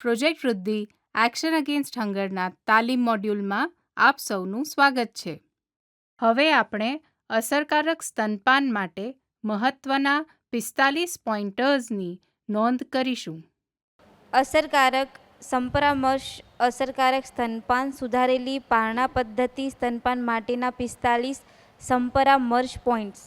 Project વૃદ્ધિ action against હંગરના તાલીમ મોડ્યુલમાં આપ સૌનું સ્વાગત છે. હવે આપણે અસરકારક સ્તનપાન માટે મહત્વના 45 પોઈન્ટર્સની નોંધ કરીશું. અસરકારક સંપરામર્શ અસરકારક સ્તનપાન સુધારેલી પારણા પદ્ધતિ સ્તનપાન માટેના 45 સંપરામર્શ પોઈન્ટ્સ.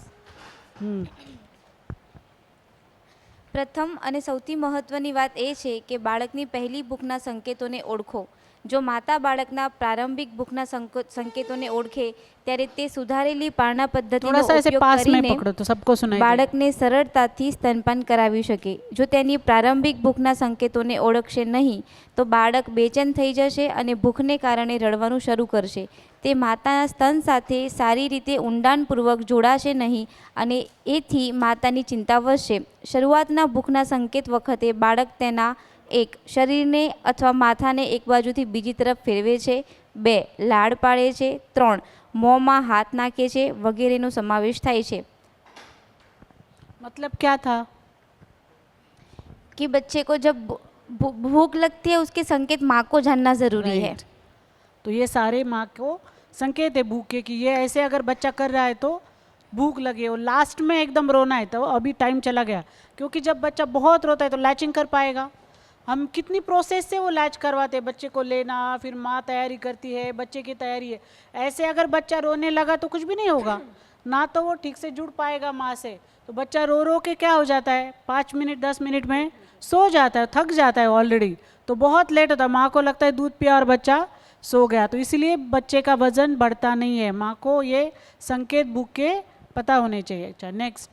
પ્રથમ અને સૌથી મહત્વની વાત એ છે કે બાળકની પહેલી ભૂખના સંકેતોને ઓળખો. જો માતા બાળકના પ્રારંભિક ભૂખના સંકેતોને ઓળખે ત્યારે તે સુધારેલી પારણા પદ્ધતિનો ઉપયોગ કરીને બાળકને સરળતાથી સ્તનપાન કરાવી શકે. જો તેની પ્રારંભિક ભૂખના સંકેતોને ઓળખશે નહીં તો બાળક બેચેન થઈ જશે અને ભૂખને કારણે રડવાનું શરૂ કરશે. તે માતાના સ્તન સાથે સારી રીતે ઊંડાણપૂર્વક જોડાશે નહીં અને એથી માતાની ચિંતા વધશે. શરૂઆતના ભૂખના સંકેત વખતે બાળક તેના 1. શરીરને અથવા માથાને એક બાજુથી બીજી તરફ ફેરવે છે. 2. લાડ પાડે છે. 3. મોંમાં હાથ નાખે છે વગેરેનો સમાવેશ થાય છે. मतलब क्या था कि बच्चे को जब भूख लगती है उसके संकेत माँ को जानना ज़रूरी है. तो ये सारे माँ को संकेत है भूख के कि ये ऐसे अगर बच्चा कर रहा है तो भूख लगे और लास्ट में एकदम रोना है तो अभी टाइम चला गया, क्योंकि जब बच्चा बहुत रोता है तो लैचिंग कर पाएगा. हम कितनी प्रोसेस से वो लैच करवाते हैं, बच्चे को लेना, फिर माँ तैयारी करती है, बच्चे की तैयारी है. ऐसे अगर बच्चा रोने लगा तो कुछ भी नहीं होगा, ना तो वो ठीक से जुड़ पाएगा माँ से. तो बच्चा रो रो के क्या हो जाता है, 5 मिनट 10 मिनट में सो जाता है, थक जाता है ऑलरेडी. तो बहुत लेट होता है, माँ को लगता है दूध पिया और बच्चा सो गया. तो इसलिए बच्चे का वजन बढ़ता नहीं है. माँ को ये संकेत भूख के पता होने चाहिए. अच्छा, नेक्स्ट.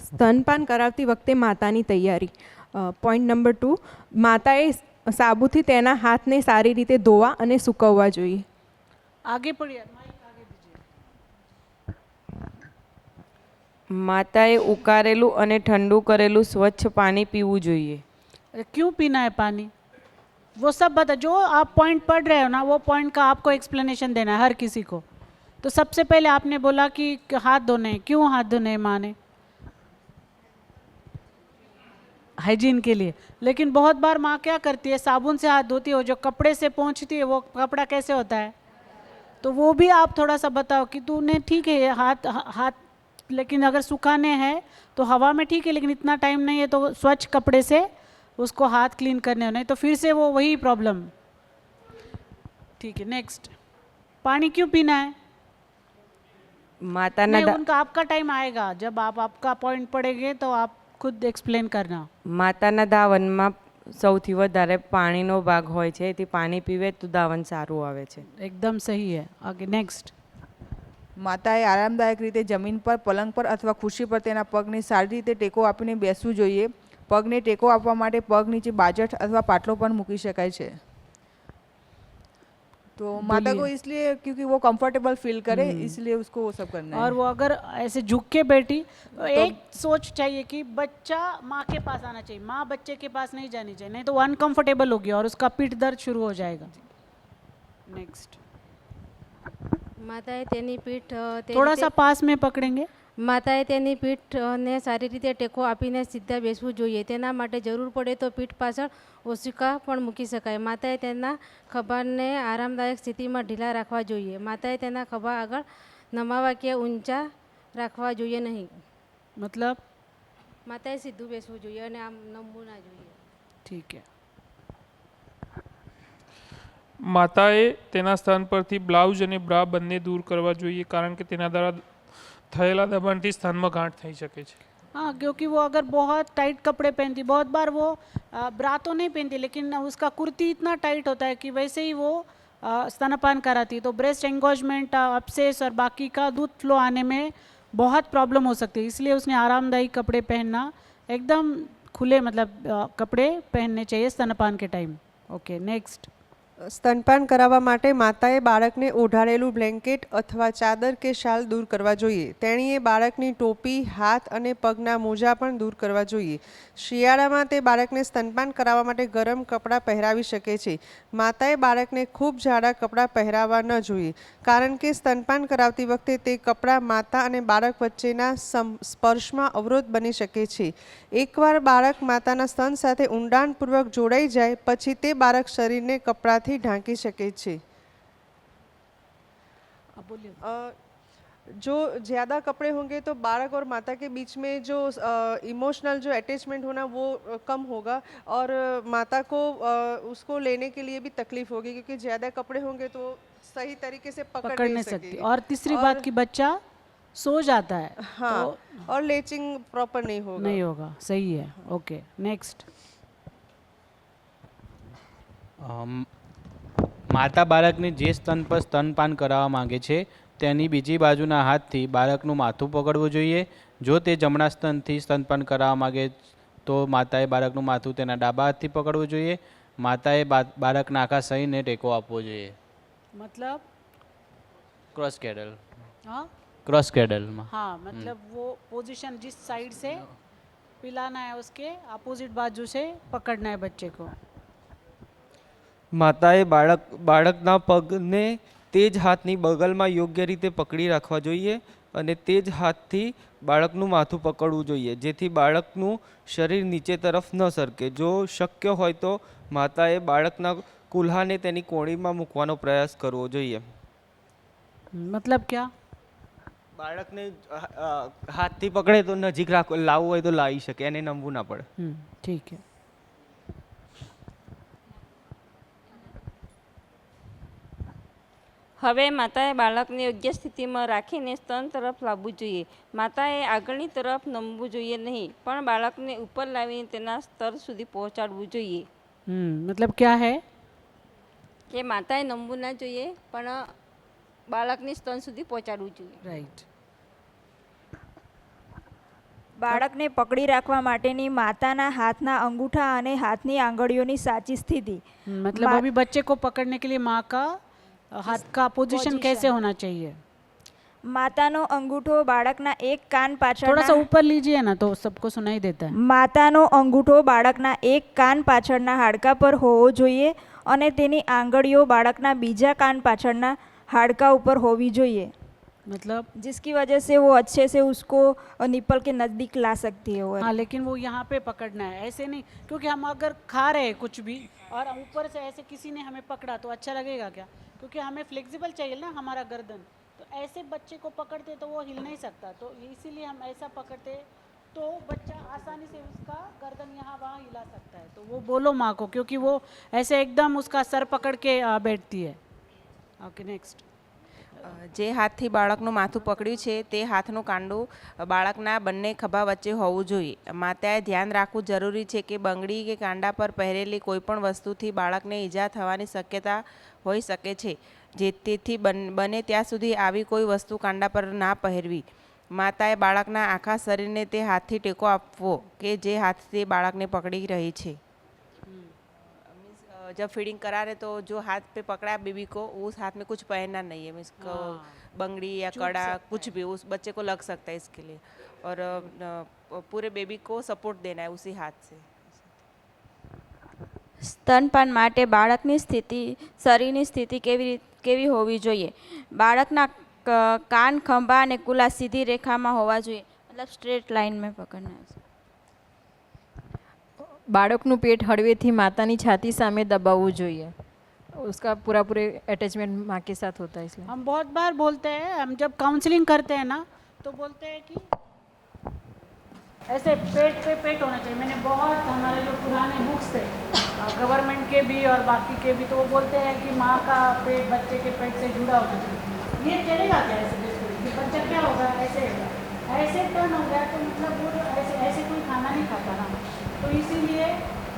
સ્તનપાન કરાવતી વખતે માતાની તૈયારી. પોઈન્ટ નંબર 2, માતાએ સાબુથી તેના હાથને સારી રીતે ધોવા અને સૂકવવા જોઈએ. आगे पढ़िए, माइक आगे दीजिए. માતાએ ઉકાળેલું અને ઠંડુ કરેલું સ્વચ્છ પાણી પીવું જોઈએ. अरे क्यों पीना है पानी, वो सब बता. जो आप पॉइंट पढ़ रहे हो ना, वो पॉइंट का आपको एक्सप्लेनेशन देना है हर किसी को. तो सबसे पहले आपने बोला कि हाथ धोने हैं. क्यों हाथ धोने हैं माँ ने? हाइजीन के लिए. लेकिन बहुत बार माँ क्या करती है, साबुन से हाथ धोती है, जो कपड़े से पोंछती है वो कपड़ा कैसे होता है. तो वो भी आप थोड़ा सा बताओ कि तूने ठीक है हाथ हाथ लेकिन अगर सुखाने हैं तो हवा में ठीक है, लेकिन इतना टाइम नहीं है तो स्वच्छ कपड़े से उसको हाथ क्लीन करने हो, नहीं तो फिर से वो वही प्रॉब्लम. ठीक है, नेक्स्ट. पानी क्यों पीना है? માતાના उनका आपका टाइम आएगा, जब आप आपका पॉइंट पढ़ेंगे तो आप खुद एक्सप्लेन करना. માતાના ધાવનમાં સૌથી વધારે પાણીનો ભાગ હોય છે, એથી પાણી પીવે તો ધાવન સારું આવે છે. एकदम सही है. आगे नेक्स्ट. માતાએ આરામદાયક રીતે જમીન પર, પલંગ પર અથવા ખુરશી પર તેના પગને સારી રીતે ટેકો આપીને બેસવું જોઈએ. પગને ટેકો આપવા માટે પગ નીચે બાજટ અથવા પાટલો પણ મૂકી શકાય છે. तो माता को इसलिए क्योंकि वो कंफर्टेबल फील करे, इसलिए उसको वो सब करना है. और वो अगर ऐसे झुक के बैठी तो एक सोच चाहिए कि बच्चा माँ के पास आना चाहिए, माँ बच्चे के पास नहीं जानी चाहिए, नहीं तो वो अनकंफर्टेबल होगी और उसका पीठ दर्द शुरू हो जाएगा. नेक्स्ट. માતાએ તેની પીઠ थोड़ा सा पास में पकड़ेंगे. માતાએ તેની પીઠને સારી રીતે ટેકો આપીને સીધા બેસવું જોઈએ. તેના માટે જરૂર પડે તો પીઠ પાછળ ઓશિકા પણ મૂકી શકાય. માતાએ તેના ખભાને આરામદાયક સ્થિતિમાં ઢીલા રાખવા જોઈએ. માતાએ તેના ખભા આગળ નમાવા કે ઊંચા રાખવા જોઈએ નહીં. मतलब માતાએ સીધું બેસવું જોઈએ અને આમ નમવું ના જોઈએ. ठीक है. માતાએ તેના સ્તન પરથી બ્લાઉઝ અને બ્રા બંને દૂર કરવા જોઈએ, કારણ કે તેના દ્વારા થયેલા દબાણથી સ્તનમાં ગાંઠ થઈ શકે છે. हाँ, क्योंकि वो अगर बहुत टाइट कपड़े पहनती, बहुत बार वो ब्रा तो नहीं पहनती लेकिन उसका कुर्ती इतना टाइट होता है कि वैसे ही वो स्तनपान कराती, तो ब्रेस्ट एंगोजमेंट, अपसेस और बाकी का दूध फ्लो आने में बहुत प्रॉब्लम हो सकती है. इसलिए उसने आरामदायी कपड़े पहनना, एकदम खुले मतलब कपड़े पहनने चाहिए स्तनपान के टाइम. Okay, next. સ્તનપાન કરાવવા માટે માતાએ બાળકને ઓઢાડેલું બ્લેન્કેટ અથવા ચાદર કે શાલ દૂર કરવા જોઈએ. તેણીએ બાળકની ટોપી, હાથ અને પગના મોજા પણ દૂર કરવા જોઈએ. શિયાળામાં તે બાળકને સ્તનપાન કરાવવા માટે ગરમ કપડાં પહેરાવી શકે છે. માતાએ બાળકને ખૂબ જાડા કપડાં પહેરાવવા ન જોઈએ, કારણ કે સ્તનપાન કરાવતી વખતે તે કપડાં માતા અને બાળક વચ્ચેના સ્પર્શમાં અવરોધ બની શકે છે. એકવાર બાળક માતાના સ્તન સાથે ઊંડાણપૂર્વક જોડાઈ જાય પછી તે બાળક શરીરને કપડાથી ढांकी सके छे. जो ज़्यादा कपड़े होंगे तो बालक और माता के बीच में जो इमोशनल जो अटैचमेंट होना वो कम होगा और माता को उसको लेने के लिए भी तकलीफ होगी, क्योंकि ज़्यादा कपड़े होंगे तो सही तरीके से पकड़ नहीं सकती. और तीसरी बात कि बच्चा सो जाता है. हाँ, तो और लेचिंग प्रॉपर नहीं होगा. सही है. Okay, next. માતા બાળકને જે સ્તન પર સ્તનપાન કરાવવા માંગે છે તેની બીજી બાજુના હાથથી બાળકનું માથું પકડવું જોઈએ. જો તે જમણા સ્તનથી સ્તનપાન કરાવવા માંગે તો માતાએ બાળકનું માથું તેના ડાબા હાથથી પકડવું જોઈએ. માતાએ બાળકના આખા શરીરને ટેકો આપવો જોઈએ. मतलब क्रॉस कैडल. हाँ, क्रॉस कैडल में. हाँ, मतलब वो पोजीशन जिस साइड से पिलाना है उसके अपोजिट बाजू से पकड़ना है बच्चे को. માતાએ બાળકના પગને તે જ હાથની બગલમાં યોગ્ય રીતે પકડી રાખવા જોઈએ અને તે જ હાથથી બાળકનું માથું પકડવું જોઈએ, જેથી બાળકનું શરીર નીચે તરફ ન સરકે. જો શક્ય હોય તો માતાએ બાળકના કુલ્હાને તેની કોણીમાં મૂકવાનો પ્રયાસ કરવો જોઈએ. मतलब क्या? બાળકને હાથથી પકડે તો નજીક લાવવું હોય તો લાવી શકે, એને નમવું ના પડે. ठीक है. હવે માતાએ બાળકને યોગ્ય સ્થિતિમાં રાખીને સ્તન તરફ લાવવું જોઈએ. માતાએ આગળની તરફ નમવું જોઈએ નહીં, પણ બાળકને ઉપર લાવીને તેના સ્તર સુધી પહોંચાડવું જોઈએ. मतलब क्या है? કે માતાએ નમવું ના જોઈએ, પણ બાળકની સ્તન સુધી પહોંચાડવું જોઈએ. રાઈટ. બાળકને પકડી રાખવા માટેની માતાના હાથના અંગૂઠા અને હાથની આંગળીઓની સાચી સ્થિતિ. मतलब अभी बच्चे को पकड़ने के लिए माँ का हाथ का पोजीशन कैसे होना चाहिए? માતાનો અંગૂઠો બાળકના એક કાન પાછળ, थोड़ा सा ऊपर लीजिए ना तो सबको सुनाई देता है. માતાનો અંગૂઠો બાળકના એક કાન પાછળના હાડકા પર હોવો જોઈએ અને તેની આંગળીઓ બાળકના બીજા કાન પાછળના हाड़का ऊपर होवी જોઈએ. मतलब जिसकी वजह से वो अच्छे से उसको निपल के नज़दीक ला सकती है वो. हाँ, लेकिन वो यहाँ पे पकड़ना है, ऐसे नहीं. क्योंकि हम अगर खा रहे हैं कुछ भी और ऊपर से ऐसे किसी ने हमें पकड़ा तो अच्छा लगेगा क्या? क्योंकि हमें फ्लेक्सिबल चाहिए ना हमारा गर्दन. तो ऐसे बच्चे को पकड़ते तो वो हिल नहीं सकता, तो इसीलिए हम ऐसा पकड़ते तो बच्चा आसानी से उसका गर्दन यहाँ वहाँ हिला सकता है. तो वो बोलो माँ को, क्योंकि वो ऐसे एकदम उसका सर पकड़ के बैठती है. Okay, next. જે હાથથી બાળકનું માથું પકડ્યું છે તે હાથનું કાંડું બાળકના બંને ખભા વચ્ચે હોવું જોઈએ. માતાએ ધ્યાન રાખવું જરૂરી છે કે બંગડી કે કાંડા પર પહેરેલી કોઈપણ વસ્તુથી બાળકને ઈજા થવાની શક્યતા હોઈ શકે છે. તેથી બને ત્યાં સુધી આવી કોઈ વસ્તુ કાંડા પર ના પહેરવી. માતાએ બાળકના આખા શરીરને તે હાથથી ટેકો આપવો કે જે હાથથી બાળકને પકડી રહી છે. जब फीडिंग करा रहे तो जो हाथ पे पकड़ा बेबी को उस हाथ में कुछ पहनना नहीं है, मीन्स को बंगड़ी या कड़ा कुछ भी उस बच्चे को लग सकता है, इसके लिए और पूरे बेबी को सपोर्ट देना है उसी हाथ से. સ્તનપાન માટે બાળકની સ્થિતિ, શરીરની સ્થિતિ કેવી હોવી જોઈએ? બાળકના કાન, ખંભા અને કુલા સીધી રેખામાં હોવા જોઈએ, મતલબ સ્ટ્રેટ લાઇન में पकड़ना है. બાળકનું પેટ હળવેથી માતાની છાતી સામે દબાવવું જોઈએ. उसका पूरा पूरे अटैचमेंट माँ के साथ होता है. इसलिए हम बहुत बार बोलते हैं, हम जब काउंसलिंग करते हैं ना तो बोलते हैं कि ऐसे पेट पे पेट होना चाहिए. मैंने बहुत हमारे जो पुराने बुक्स थे गवर्नमेंट के भी और बाकी के भी, तो वो बोलते हैं कि माँ का पेट बच्चे के पेट से जुड़ा होना चाहिए. ये चलेगा क्या ऐसे? बच्चा क्या होगा, ऐसे टर्न हो गया तो मतलब वो ऐसे कोई खाना नहीं खाता ना. तो इसीलिए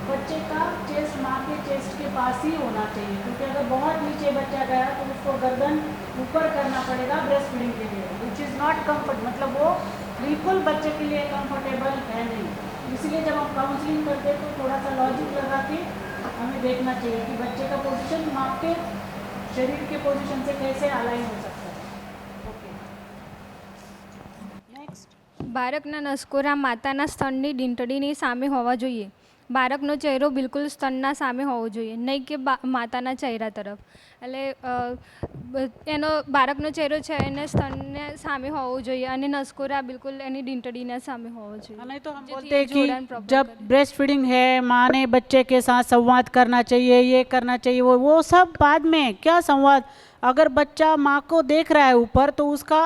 बच्चे का चेस्ट माँ के चेस्ट के पास ही होना चाहिए, क्योंकि अगर बहुत नीचे बच्चा गया तो उसको गर्दन ऊपर करना पड़ेगा ब्रेस्ट फीडिंग के लिए, विच इज़ नॉट कम्फर्ट. मतलब वो बिल्कुल बच्चे के लिए कंफर्टेबल है नहीं. इसलिए जब हम काउंसलिंग करते तो थोड़ा सा लॉजिक लगा के हमें देखना चाहिए कि बच्चे का पोजीशन माँ के शरीर के पोजीशन से कैसे अलाइन हो सकता है. Okay next. બાળકના નસકોરા માતાના સ્તનની ડીંટડીની સામે હોવા જોઈએ. બાળકનો ચહેરો બિલકુલ સ્તનના સામે હોવો જોઈએ, નહીં કે માતાના ચહેરા તરફ. એટલે એનો બાળકનો ચહેરો છે એને સ્તનને સામે હોવો જોઈએ અને નસકોરા બિલકુલ એની ડીંટડીના સામે હોવો જોઈએ. नहीं तो हम बोलते हैं कि जब ब्रेस्ट फीडिंग है माँ ने बच्चे के साथ संवाद करना चाहिए, ये करना चाहिए, वो सब बाद में. क्या संवाद? अगर बच्चा माँ को देख रहा है ऊपर तो उसका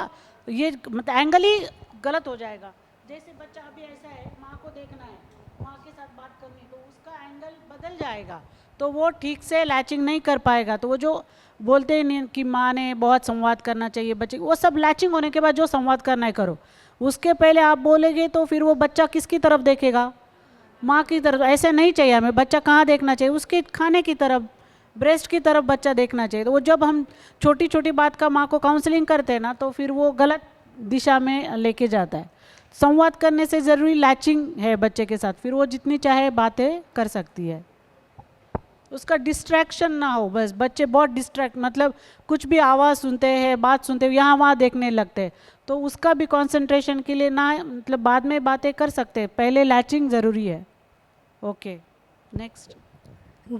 ये मतलब एंगल ही गलत हो जाएगा. जैसे बच्चा अभी ऐसा है, माँ को देखना है, माँ के साथ बात करनी, तो उसका एंगल बदल जाएगा, तो वो ठीक से लैचिंग नहीं कर पाएगा. तो वो जो बोलते हैं कि माँ ने बहुत संवाद करना चाहिए बच्चे, वो सब लैचिंग होने के बाद जो संवाद करना है करो. उसके पहले आप बोलेंगे तो फिर वो बच्चा किसकी तरफ देखेगा? माँ की तरफ. ऐसे नहीं चाहिए हमें. बच्चा कहाँ देखना चाहिए? उसके खाने की तरफ, ब्रेस्ट की तरफ बच्चा देखना चाहिए. तो वो जब हम छोटी छोटी बात का माँ को काउंसलिंग करते हैं ना, तो फिर वो गलत दिशा में लेके जाता है. संवाद करने से ज़रूरी लैचिंग है बच्चे के साथ, फिर वो जितनी चाहे बातें कर सकती है. उसका डिस्ट्रैक्शन ना हो. बस बच्चे बहुत डिस्ट्रैक्ट, मतलब कुछ भी आवाज़ सुनते हैं, बात सुनते हैं, यहाँ वहाँ देखने लगते हैं, तो उसका भी कंसंट्रेशन के लिए ना, मतलब बाद में बातें कर सकते हैं, पहले लैचिंग ज़रूरी है. Okay next.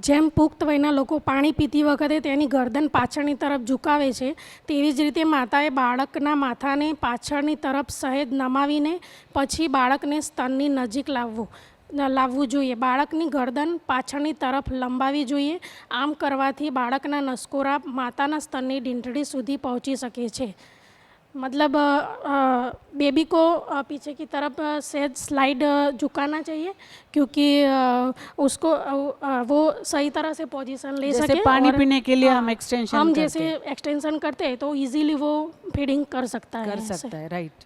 જેમ પુખ્ત વયના લોકો પાણી પીતી વખતે તેની ગરદન પાછળની તરફ ઝુકાવે છે, તેવી જ રીતે માતાએ બાળકના માથાને પાછળની તરફ સહેજ નમાવીને પછી બાળકને સ્તનની નજીક લાવવું જોઈએ. બાળકની ગરદન પાછળની તરફ લંબાવી જોઈએ. આમ કરવાથી બાળકના નસકોરા માતાના સ્તનની ડીંટડી સુધી પહોંચી શકે છે. मतलब बेबी को पीछे की तरफ सहज स्लाइड झुकाना चाहिए, क्योंकि उसको वो सही तरह से पोजीशन ले जैसे सके. पानी और पीने के लिए हम एक्सटेंशन हम करते जैसे एक्सटेंशन करते हैं तो इजीली वो फीडिंग कर सकता है. राइट.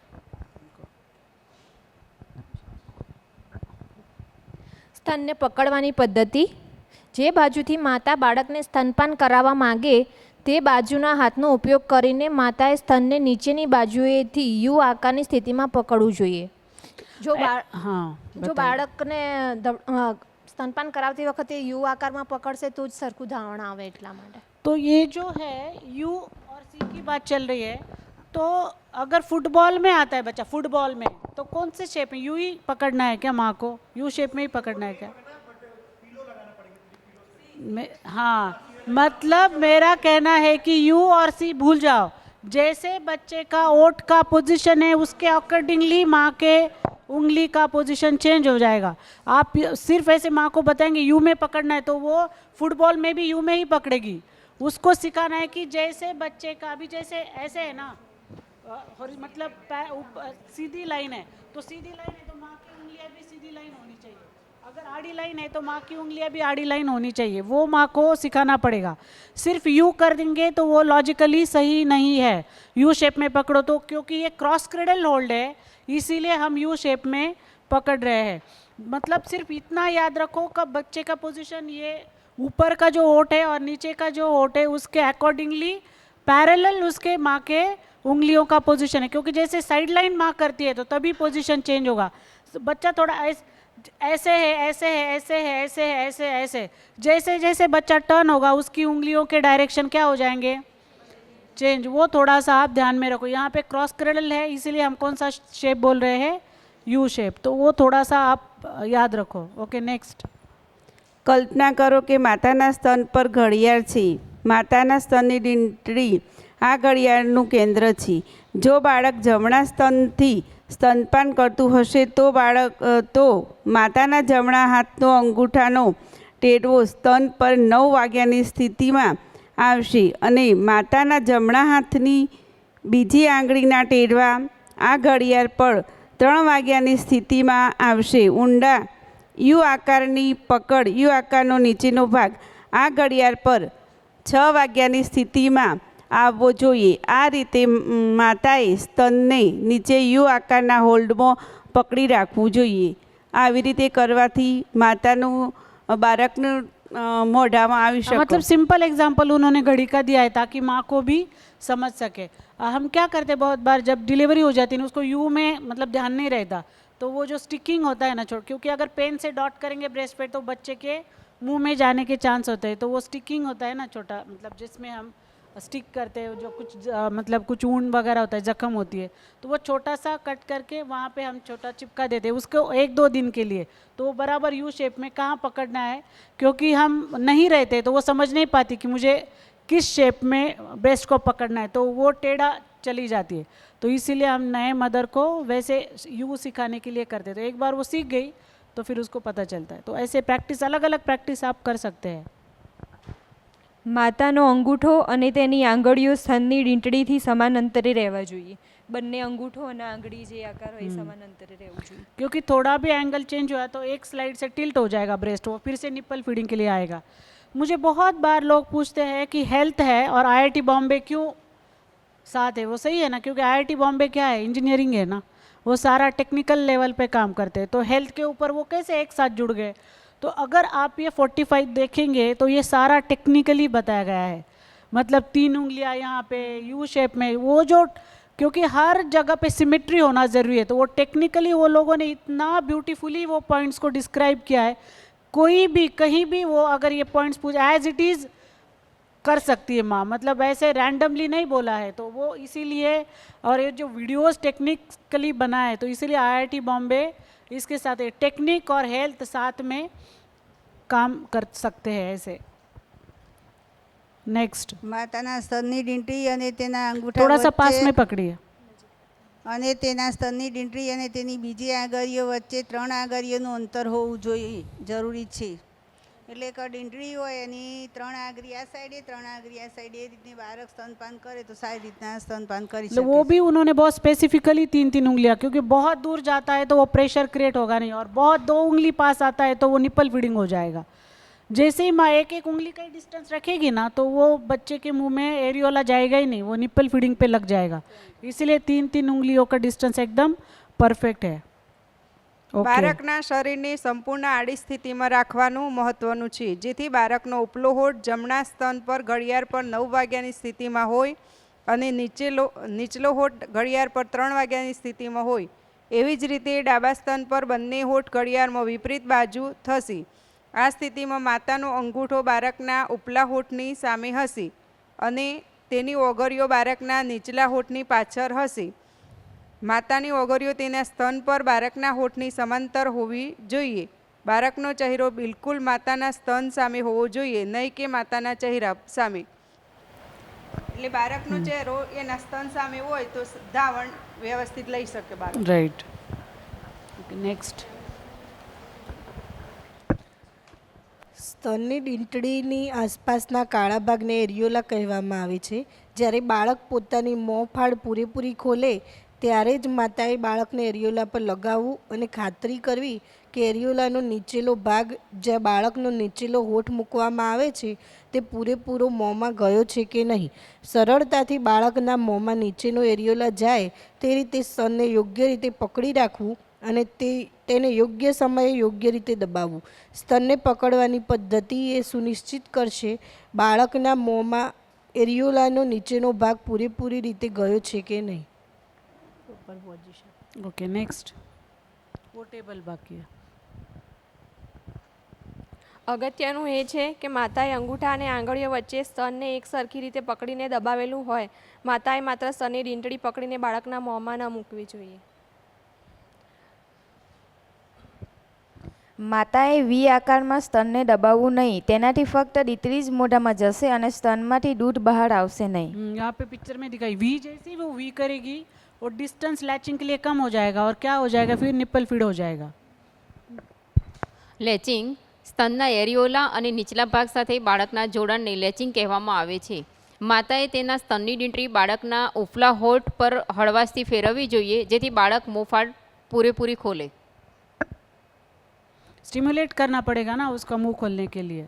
સ્તનને પકડવાની પદ્ધતિ. જે બાજુથી માતા બાળકને સ્તનપાન કરાવવા માંગે તે બાજુના હાથનો ઉપયોગ કરીને માતાએ સ્તનને નીચેની બાજુએથી યુ આકારની સ્થિતિમાં પકડવું જોઈએ. જો બાળકને સ્તનપાન કરાવતી વખતે યુ આકારમાં પકડશે તો જ સરખું ધાવણ આવે એટલા માટે. तो ये जो है यू और सी की बात चल रही है, तो अगर फुटबॉल में आता है बच्चा, फुटबॉल में, तो कौन से शेप में? यू ही पकड़ना है क्या माँ को? यू शेप में ही पकड़ना है क्या? हाँ, मतलब मेरा कहना है कि यू और सी भूल जाओ. जैसे बच्चे का ओठ का पोजीशन है उसके अकॉर्डिंगली माँ के उंगली का पोजीशन चेंज हो जाएगा. आप सिर्फ ऐसे माँ को बताएंगे यू में पकड़ना है तो वो फुटबॉल में भी यू में ही पकड़ेगी. उसको सिखाना है कि जैसे बच्चे का अभी जैसे ऐसे है ना, मतलब सीधी लाइन है तो सीधी लाइन है तो माँ की उंगलियाँ भी सीधी लाइन होनी चाहिए. अगर आड़ी लाइन है तो माँ की उंगलियाँ भी आड़ी लाइन होनी चाहिए. वो माँ को सिखाना पड़ेगा. सिर्फ यू कर देंगे तो वो लॉजिकली सही नहीं है. यू शेप में पकड़ो तो, क्योंकि ये क्रॉस क्रेडल होल्ड है इसीलिए हम यू शेप में पकड़ रहे हैं. मतलब सिर्फ इतना याद रखो कि बच्चे का पोजीशन ये ऊपर का जो ओट है और नीचे का जो ओट है उसके अकॉर्डिंगली पैरेलल उसके माँ के उंगलियों का पोजीशन है. क्योंकि जैसे साइड लाइन माँ करती है तो तभी पोजीशन चेंज होगा. बच्चा थोड़ा ऐसे है, ऐसे है, ऐसे है, ऐसे है, ऐसे ऐसे, जैसे जैसे बच्चा टर्न होगा उसकी उंगलियों के डायरेक्शन क्या हो जाएंगे? चेंज. वो थोड़ा सा आप ध्यान में रखो. यहाँ पे क्रॉस क्रेडल है इसीलिए हम कौन सा शेप बोल रहे हैं? U shape. तो वो थोड़ा सा आप याद रखो. Okay next. કલ્પના કરો કે માતાના સ્તન પર ઘડિયાળ છે. માતાના સ્તનની ડીંટડી આ ઘડિયાળનું કેન્દ્ર છે. જો બાળક જમણા સ્તનથી સ્તનપાન કરતું હશે તો માતાના જમણા હાથનો અંગૂઠાનો ટેડવો સ્તન પર 9 વાગ્યાની સ્થિતિમાં આવશે અને માતાના જમણા હાથની બીજી આંગળીના ટેડવા આ ઘડિયાળ પર 3 વાગ્યાની સ્થિતિમાં આવશે. ઊંડા યુ આકારની પકડ, યુ આકારનો નીચેનો ભાગ આ ઘડિયાળ પર 6 વાગ્યાની સ્થિતિમાં આવવો જોઈએ. આ રીતે માતાએ સ્તનને નીચે યુ આકારના હોલ્ડમાં પકડી રાખવું જોઈએ. આવી રીતે કરવાથી માતાનું બાળકનું મોઢામાં આવી શકે. मतलब सिंपल एग्जाम्पल उन्होंने घड़ी का दिया है ताकि माँ को भी समझ सके. हम क्या करते बहुत बार जब डिलीवरी हो जाती है उसको यू में मतलब ध्यान नहीं रहता तो वो जो स्टिकिंग होता है ना क्योंकि अगर पेन से डॉट करेंगे ब्रेस्ट पे तो बच्चे के मुंह में जाने के चांस होते हैं, तो वो स्टिकिंग होता है ना छोटा, मतलब जिसमें हम स्टिक करते हैं, जो कुछ मतलब कुछ ऊन वगैरह होता है, जख्म होती है, तो वो छोटा सा कट करके वहाँ पे हम छोटा चिपका देते हैं उसको 1-2 दिन के लिए, तो वो बराबर यू शेप में कहाँ पकड़ना है, क्योंकि हम नहीं रहते तो वो समझ नहीं पाती कि मुझे किस शेप में ब्रेस्ट को पकड़ना है, तो वो टेढ़ा चली जाती है। तो इसीलिए हम नए मदर को वैसे यू सिखाने के लिए करते, तो एक बार वो सीख गई तो फिर उसको पता चलता है। तो ऐसे प्रैक्टिस, अलग अलग प्रैक्टिस आप कर सकते हैं। માતાનો અંગૂઠો અને તેની આંગળીઓ સ્તનની ડીંટડીથી સમાન અંતરે રહેવા જોઈએ. બંને અંગૂઠો અને આંગળી જે આકાર હોય સમાન અંતરે રહેવું જોઈએ. क्योंकि थोड़ा भी एंगल चेंज हुआ तो एक स्लाइड से टिल्ट हो जाएगा ब्रेस्ट, वो फिर से निप्पल फीडिंग के लिए आएगा। मुझे बहुत बार लोग पूछते हैं कि हेल्थ है और IIT बॉम्बे क्यों साथ है। वो सही है ना, क्योंकि IIT बॉम्बे क्या है, इंजीनियरिंग है ना, वो सारा टेक्निकल लेवल पे काम करते हैं, तो हेल्थ के ऊपर वो कैसे एक साथ जुड़ गए। तो अगर आप ये 45 देखेंगे तो ये सारा टेक्निकली बताया गया है, मतलब 3 उंगलियां यहाँ पे यू शेप में, वो जो क्योंकि हर जगह पे सिमेट्री होना ज़रूरी है, तो वो टेक्निकली वो लोगों ने इतना ब्यूटीफुली वो पॉइंट्स को डिस्क्राइब किया है। कोई भी कहीं भी वो अगर ये पॉइंट्स पूछ एज इट इज़ कर सकती है माँ, मतलब ऐसे रैंडमली नहीं बोला है, तो वो इसीलिए, और ये जो वीडियोस टेक्निकली बना है, तो इसीलिए IIT बॉम्बे इसके साथ टेक्निक और हेल्थ साथ में काम कर सकते हैं ऐसे। नेक्स्ट, માતાના સ્તનની ડીંટડી અને તેના અંગૂઠા थोड़ा सा पास વચ્ચે में पकड़िए। અને તેના સ્તનની ડીંટડી અને તેની બીજી આંગળીઓ વચ્ચે 3 આંગળીઓનું અંતર હોવું જોઈએ, જરૂરી છે। એટલે કે ડીંટડી હોય એની 3 આંગળી આ સાઈડે 3 આંગળી આ સાઈડે, એ રીતની બાળક સ્તનપાન કરે તો સારી રીતના સ્તનપાન કરી तो શકે। वो भी उन्होंने बहुत स्पेसिफिकली 3-3 उंगलियां, क्योंकि बहुत दूर जाता है तो वो प्रेशर क्रिएट होगा नहीं, और बहुत 2 उंगली पास आता है तो वो निप्पल फीडिंग हो जाएगा। जैसे ही माँ 1-1 उंगली का ही डिस्टेंस रखेगी ना तो वो बच्चे के मुंह में एरियोला जाएगा ही नहीं, वो निप्पल फीडिंग पे लग जाएगा। इसीलिए 3-3 उंगलियों का डिस्टेंस एकदम परफेक्ट है। બાળકના શરીરની સંપૂર્ણ આડી સ્થિતિમાં રાખવાનું મહત્વનું છે, જેથી બાળકનો ઉપલો હોઠ જમણા સ્તન પર ઘડિયાળ પર 9 વાગ્યાની સ્થિતિમાં હોય અને નીચલો હોઠ ઘડિયાળ પર 3 વાગ્યાની સ્થિતિમાં હોય। એવી જ રીતે ડાબા સ્તન પર બંને હોઠ ઘડિયાળમાં વિપરીત બાજુ થશે। આ સ્થિતિમાં માતાનો અંગૂઠો બાળકના ઉપલા હોઠની સામે હશે અને તેની ઓગળીઓ બાળકના નીચલા હોઠની પાછળ હશે। માતાની ઓગળીઓ તેના સ્તન પર બાળકના હોઠની સમાંતર હોવી જોઈએ। બાળકનો ચહેરો બિલકુલ માતાના સ્તન સામે હોવો જોઈએ, નહીં કે માતાના ચહેરા સામે। એટલે બાળકનો ચહેરો એના સ્તન સામે હોય તો ધાવણ વ્યવસ્થિત લઈ શકે બાળક। Right, next. સ્તનની ડીંટડીની આસપાસના કાળા ભાગને એરિયોલા કહેવામાં આવે છે। જ્યારે બાળક પોતાની મોં ફાડ પૂરેપૂરી ખોલે ત્યારે જ માતાએ બાળકને એરિયોલા પર લગાવવું અને ખાતરી કરવી કે એરિયોલાનો નીચેલો ભાગ, જ્યાં બાળકનો નીચેલો હોઠ મૂકવામાં આવે છે, તે પૂરેપૂરો મોંમાં ગયો છે કે નહીં। સરળતાથી બાળકના મોંમાં નીચેનો એરિયોલા જાય તે રીતે સ્તનને યોગ્ય રીતે પકડી રાખવું અને તેને યોગ્ય સમયે યોગ્ય રીતે દબાવવું। સ્તનને પકડવાની પદ્ધતિ એ સુનિશ્ચિત કરશે બાળકના મોંમાં એરિયોલાનો નીચેનો ભાગ પૂરેપૂરી રીતે ગયો છે કે નહીં। Okay, next. वो टेबल बाकी है। અગત્યનું એ છે કે માતાએ અંગૂઠા અને આંગળીઓ વચ્ચે સ્તનને એક સરખી રીતે પકડીને દબાવેલું હોય। માતાએ માત્ર સ્તનની ડીંટડી પકડીને બાળકના મોંમાં ન મૂકવી જોઈએ। માતાએ વી આકારમાં સ્તનને દબાવવું નહીં, તેનાથી ફક્ત દીકરી જ મોઢામાં જશે અને સ્તનમાંથી દૂધ બહાર આવશે નહીં। यहाँ पे पिक्चर में दिखाई वी, जैसे वो वी करेगी वो डिस्टेंस लैचिंग के लिए कम हो जाएगा और क्या हो जाएगा, फिर निप्पल फीड हो जाएगा। લેચિંગ સ્તનના એરિયોલા અને નીચલા ભાગ સાથે બાળકના જોડાણને લેચિંગ કહેવામાં આવે છે। માતાએ તેના સ્તનની ડીંટડી બાળકના ઉપલા હોઠ પર હળવાશથી ફેરવવી જોઈએ, જેથી બાળક મોંફાડ પૂરેપૂરી ખોલે। स्टिमुलेट करना पड़ेगा ना उसका मुंह खोलने के लिए।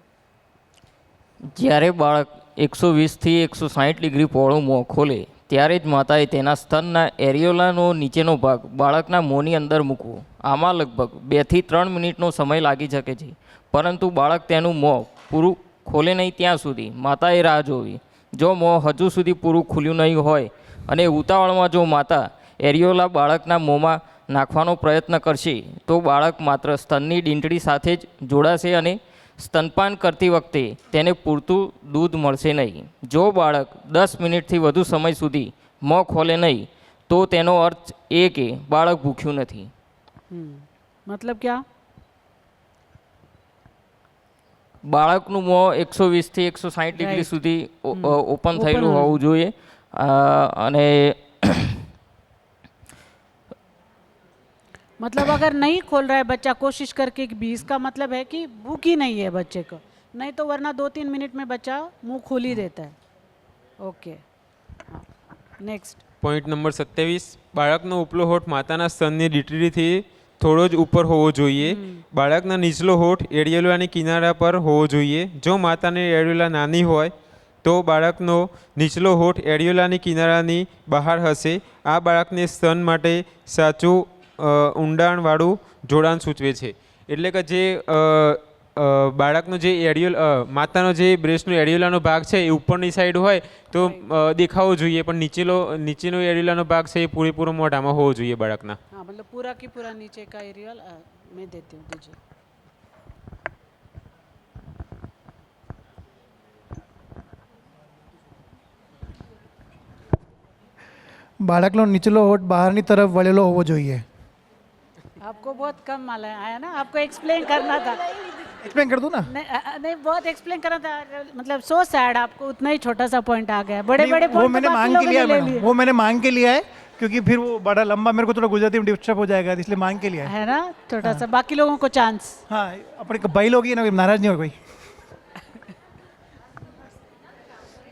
જ્યારે બાળક 120 થી 160 ડિગ્રી પહોળું મોં ખોલે ત્યારે જ માતાએ તેના સ્તનના એરિયોલાનો નીચેનો ભાગ બાળકના મોંની અંદર મૂકવો। આમાં લગભગ 2 થી 3 મિનિટનો સમય લાગી શકે છે, પરંતુ બાળક તેનું મોં પૂરું ખોલે નહીં ત્યાં સુધી માતાએ રાહ જોવી। જો મોં હજુ સુધી પૂરું ખુલ્યું નહીં હોય અને ઉતાવળમાં જો માતા એરિયોલા બાળકના મોંમાં નાખવાનો પ્રયત્ન કરશે તો બાળક માત્ર સ્તનની ડીંટડી સાથે જ જોડાશે અને સ્તનપાન કરતી વખતે તેને પૂરતું દૂધ મળશે નહીં. જો બાળક 10 મિનિટથી વધુ સમય સુધી મોં ખોલે નહીં તો તેનો અર્થ એ કે બાળક ભૂખ્યું નથી. मतलब क्या? બાળકનું મોં 120 થી 160 ડિગ્રી સુધી ઓપન થયેલું હોવું જોઈએ અને मतलब अगर नहीं खोल रहा है बच्चा कोशिश करके भी, इसका मतलब है कि भूख ही नहीं है बच्चे को, नहीं तो वरना 2-3 मिनट में बच्चा मुंह खोल ही देता है. Okay, next. પોઈન્ટ નંબર 27, બાળકનો ઉપલો હોઠ માતાના સ્તનની ડીંટડીથી થોડો જ ઉપર હોવો જોઈએ. બાળકના નીચલો હોઠ એરિયોલાની કિનારા પર હોવો જોઈએ. જો માતાની એરિયોલા નાની હોય તો બાળકનો નીચલો હોઠ એરિયોલાની કિનારાની બહાર હશે. આ બાળકને સ્તન માટે સાચું ઊંડાણવાળું જોડાણ સૂચવે છે. એટલે કે જે બાળકનો જે માતાનો જે બ્રેસ્ટનો એરિયોલાનો ભાગ છે એ ઉપરની સાઈડ હોય તો દેખાવો જોઈએ, પણ નીચેનો એરિયોલાનો ભાગ છે એ પૂરેપૂરો મોઢામાં હોવો જોઈએ બાળકના. हाँ, मतलब पूरा की पूरा नीचे का एरियल मैं देती हूँ तुझे. બાળકનો નીચલો હોઠ બહારની તરફ વળેલો હોવો જોઈએ. आपको बहुत कम मालूम आया ना, आपको एक्सप्लेन करना था. एक्सप्लेन कर दूं ना? नहीं बहुत एक्सप्लेन करना था, मतलब सो सैड, आपको उतना ही छोटा सा पॉइंट आ गया. बड़े बड़े वो मैंने मांग के लिया है, वो मैंने मांग के लिया है क्योंकि फिर वो बड़ा लंबा मेरे को थोड़ा गुजराती में डिस्टर्ब हो जाएगा, इसलिए मांग के लिया है ना छोटा सा. बाकी लोगों को चांस. हाँ, अपने भाई लोग ही ना, नाराज नहीं हो कोई.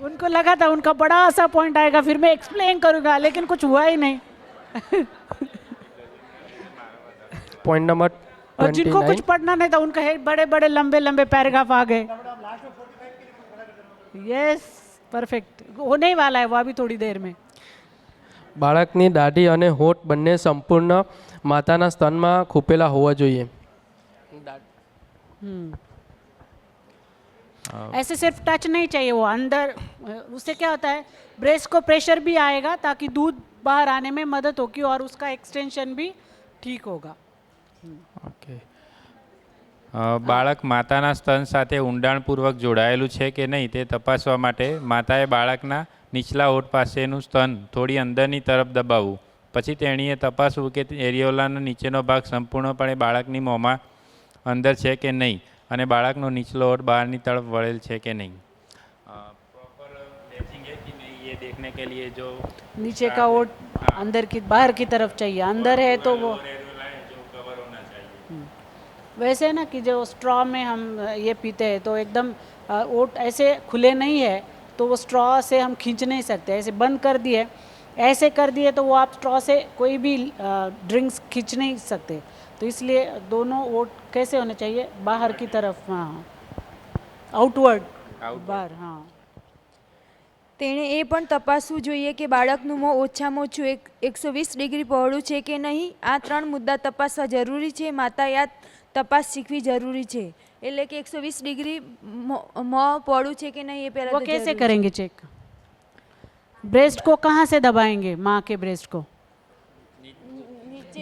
उनको लगा था उनका बड़ा सा पॉइंट आएगा फिर मैं एक्सप्लेन करूंगा, लेकिन कुछ हुआ ही नहीं. पॉइंट नंबर 29, और जिनको कुछ पढ़ना नहीं था उनका बड़े बड़े लंबे लंबे पैराग्राफ आ गए. Yes, perfect. होने ही वाला है वो अभी थोड़ी देर में. બાળકની દાઢી અને હોઠ બંને સંપૂર્ણ માતાના સ્તનમાં ખૂપેલા હોવા જોઈએ. ऐसे सिर्फ टच नहीं चाहिए, वो अंदर, उससे क्या होता है ब्रेस्ट को प्रेशर भी आएगा ताकि दूध बाहर आने में मदद होगी और उसका एक्सटेंशन भी ठीक होगा. ઓકે, બાળક માતાના સ્તન સાથે ઊંડાણપૂર્વક જોડાયેલું છે કે નહીં તે તપાસવા માટે માતાએ બાળકના નીચલા હોઠ પાસેનું સ્તન થોડી અંદરની તરફ દબાવવું. પછી તેણીએ તપાસવું કે એરિયોલાનો નીચેનો ભાગ સંપૂર્ણપણે બાળકની મોંમાં અંદર છે કે નહીં અને બાળકનો નીચલો હોઠ બહારની તરફ વળેલ છે કે નહીં. प्रॉपर मैचिंग है कि नहीं ये देखने के लिए जो नीचे का होठ अंदर की बाहर की तरफ चाहिए, अंदर है तो वो वैसे है ना कि जो स्ट्रॉ में हम ये पीते हैं तो एकदम ओट ऐसे खुले नहीं है तो वो स्ट्रॉ से हम खींच नहीं सकते, ऐसे बंद कर दिए, ऐसे कर दिए तो वो आप स्ट्रॉ से कोई भी ड्रिंक्स खींच नहीं सकते. तो इसलिए दोनों ओट कैसे होने चाहिए, बाहर की तरफ. हाँ, आउटवर्ड, बाहर. हाँ, તેણે એ પણ તપાસવું જોઈએ કે બાળકનું મોં ઓછામાં ઓછું 120 ડિગ્રી પહોળું છે કે નહીં. આ 3 મુદ્દા તપાસવા જરૂરી છે. માતાએ આ તપાસ શીખવી જરૂરી છે. એટલે કે 120 ડિગ્રી મોં પહોળું છે કે નહીં એ પહેલા. वो कैसे करेंगे चेक? ब्रेस्ट को कहाँ से दबाएंगे? माँ के ब्रेस्ट को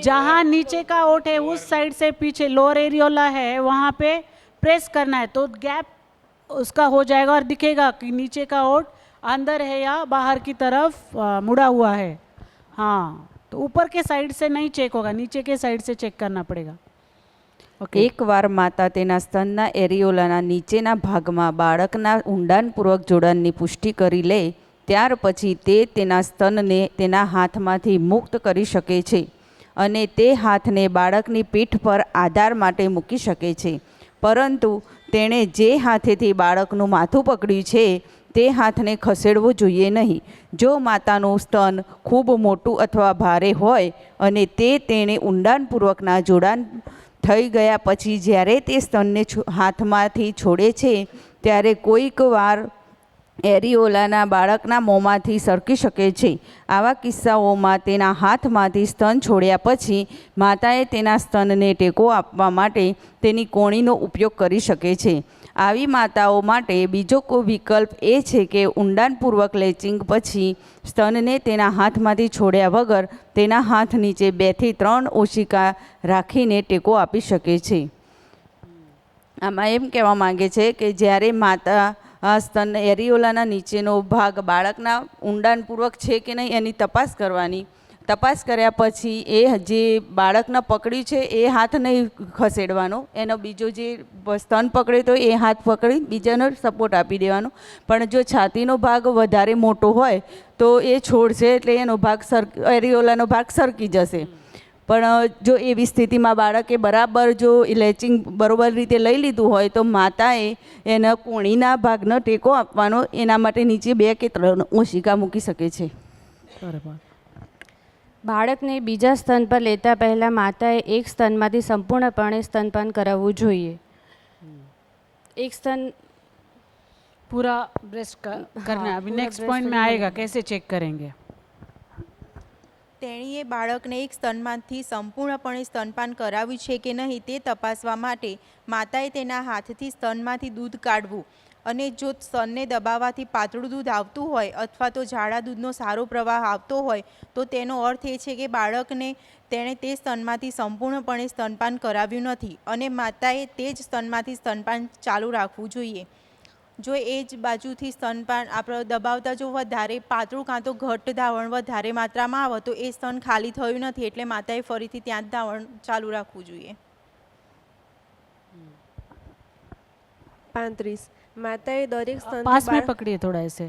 जहाँ नीचे का ओट है उस साइड से पीछे लोअर एरियोला है वहाँ पे प्रेस करना है तो गैप उसका हो जाएगा और दिखेगा कि नीचे का ओट अंदर है या बाहर की तरफ मुड़ा हुआ है. हाँ, तो ऊपर के साइड से नहीं चेक होगा, नीचे के साइड से चेक करना पड़ेगा. એકવાર માતા તેના સ્તનના એરિયોલાના નીચેના ભાગમાં બાળકના ઊંડાણપૂર્વક જોડાણની પુષ્ટિ કરી લે ત્યાર પછી તે તેના સ્તનને તેના હાથમાંથી મુક્ત કરી શકે છે અને તે હાથને બાળકની પીઠ પર આધાર માટે મૂકી શકે છે. પરંતુ તેણે જે હાથેથી બાળકનું માથું પકડ્યું છે તે હાથને ખસેડવો જોઈએ નહીં. જો માતાનું સ્તન ખૂબ મોટું અથવા ભારે હોય અને તેણે ઊંડાણપૂર્વકના જોડાણ થઈ ગયા પછી જ્યારે તે સ્તનને હાથમાંથી છોડે છે ત્યારે કોઈક વાર એરિયોલાના બાળકના મોંમાંથી સરકી શકે છે. આવા કિસ્સાઓમાં તેના હાથમાંથી સ્તન છોડ્યા પછી માતાએ તેના સ્તનને ટેકો આપવા માટે તેની કોણીનો ઉપયોગ કરી શકે છે. આવી માતાઓ માટે બીજો કોઈ વિકલ્પ એ છે કે ઊંડાણપૂર્વક લેચિંગ પછી સ્તનને તેના હાથમાંથી છોડ્યા વગર તેના હાથ નીચે 2 થી 3 ઓશિકા રાખીને ટેકો આપી શકે છે. આમાં એમ કહેવા માંગે છે કે જ્યારે માતા સ્તન એરિયોલાના નીચેનો ભાગ બાળકના ઊંડાણપૂર્વક છે કે નહીં એની તપાસ કરવાની. તપાસ કર્યા પછી એ જે બાળકને પકડ્યું છે એ હાથ નહીં ખસેડવાનો, એનો બીજો જે સ્તન પકડ્યો તો એ હાથ પકડી બીજાનો સપોર્ટ આપી દેવાનો. પણ જો છાતીનો ભાગ વધારે મોટો હોય તો એ છોડશે એટલે એનો ભાગ એરિયોલાનો ભાગ સરકી જશે. પણ જો એવી સ્થિતિમાં બાળકે બરાબર જો લેચિંગ બરાબર રીતે લઈ લીધું હોય તો માતાએ એના કોણીના ભાગનો ટેકો આપવાનો. એના માટે નીચે 2 કે 3 ઓશિકા મૂકી શકે છે. બાળકને બીજા સ્તન પર લેતા પહેલાં માતાએ એક સ્તનમાંથી સંપૂર્ણપણે સ્તનપાન કરાવવું જોઈએ. एक स्तन पूरा ब्रेस्ट करना. अभी नेक्स्ट पॉइंट में आएगा, कैसे चेक करेंगे. તેણીએ બાળકને એક સ્તનમાંથી સંપૂર્ણપણે સ્તનપાન કરાવ્યું છે કે નહીં તે તપાસવા માટે માતાએ તેના હાથથી સ્તનમાંથી દૂધ કાઢવું અને જો સ્તનને દબાવવાથી પાતળું દૂધ આવતું હોય અથવા તો જાડા દૂધનો સારો પ્રવાહ આવતો હોય તો તેનો અર્થ એ છે કે બાળકને તેણે તે સ્તનમાંથી સંપૂર્ણપણે સ્તનપાન કરાવ્યું નથી અને માતાએ તે જ સ્તનમાંથી સ્તનપાન ચાલુ રાખવું જોઈએ. જો એ જ બાજુથી સ્તનપાન આપણે દબાવતા જો વધારે પાતળું કાં તો ઘટ્ટ ધાવણ વધારે માત્રામાં આવે તો એ સ્તન ખાલી થયું નથી એટલે માતાએ ફરીથી ત્યાં જ ધાવણ ચાલુ રાખવું જોઈએ. 35 માતાએ દરેક સ્તન पास में पकड़िए थोड़ा ऐसे.